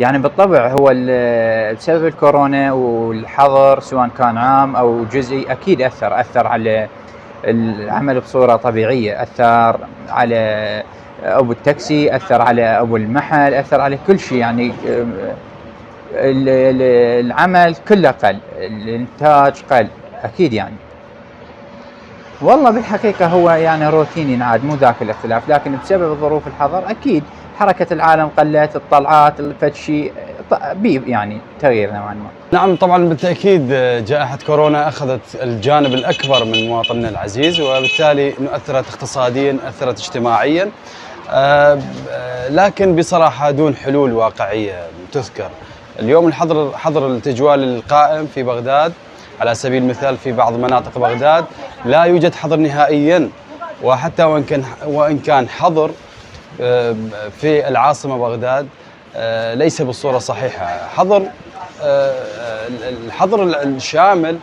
يعني بالطبع هو بسبب الكورونا والحظر سواء كان عام أو جزئي أكيد أثّر على العمل بصورة طبيعية، أثّر على أبو التاكسي، أثّر على أبو المحل، أثّر على كل شي يعني العمل كله قل، الإنتاج قل، أكيد يعني. والله بالحقيقة هو يعني روتيني ينعاد مو ذاك الاختلاف، لكن بسبب ظروف الحظر أكيد حركة العالم قلّت، الطلعات فد شي يعني تغيير نوعًا ما. نعم طبعًا بالتأكيد جائحة كورونا أخذت الجانب الأكبر من مواطننا العزيز، وبالتالي إنه أثّرت اقتصاديًا، أثّرت اجتماعيًا، ب لكن بصراحة دون حلول واقعية تُذكر. اليوم حظر التجوال القائم في بغداد على سبيل المثال في بعض مناطق بغداد لا يوجد حظر نهائيًا، وحتى وإن كان حظر في العاصمة بغداد ليس بالصورة الصحيحة. الحظر الشامل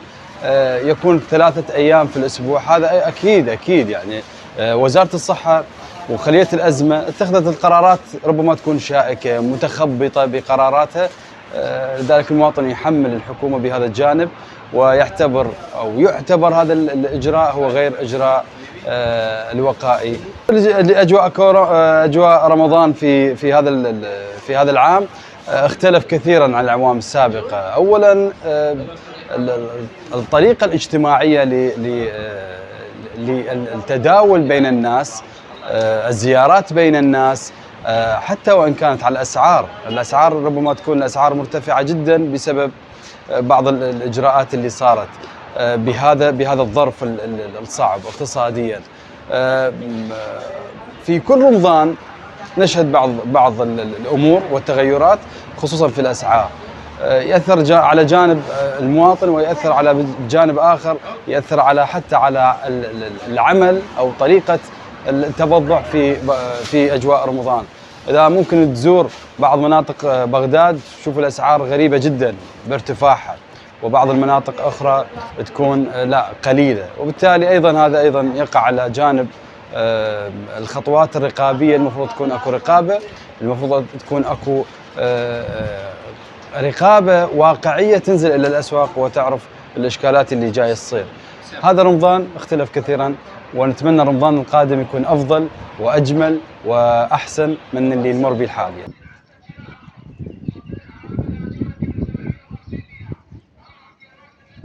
يكون 3 أيام في الأسبوع، هذا أكيد يعني وزارة الصحة وخلية الأزمة اتخذت القرارات ربما تكون شائكة متخبطة بقراراتها، لذلك المواطن يحمل الحكومة بهذا الجانب ويعتبر يعتبر هذا الإجراء هو غير إجراء الوقائي. أجواء رمضان في هذا العام اختلف كثيرا عن الأعوام السابقة. أولا الطريقة الاجتماعية للتداول بين الناس، الزيارات بين الناس، حتى وإن كانت على الأسعار ربما تكون الأسعار مرتفعة جدا بسبب بعض الإجراءات اللي صارت بهذا الظرف الصعب اقتصاديا. في كل رمضان نشهد بعض الأمور والتغيرات خصوصا في الأسعار، يأثر على جانب المواطن ويأثر على جانب آخر، يأثر حتى على العمل أو طريقة التبضع في أجواء رمضان. إذا ممكن تزور بعض مناطق بغداد تشوف الأسعار غريبة جدا بارتفاعها، وبعض المناطق أخرى تكون لا قليلة، وبالتالي هذا أيضا يقع على جانب الخطوات الرقابية. المفروض تكون أكو رقابة، المفروض تكون أكو رقابة واقعية تنزل إلى الأسواق وتعرف الإشكالات اللي جاية تصير. هذا رمضان اختلف كثيرا، ونتمنى رمضان القادم يكون أفضل وأجمل وأحسن من اللي نمر به حاليا.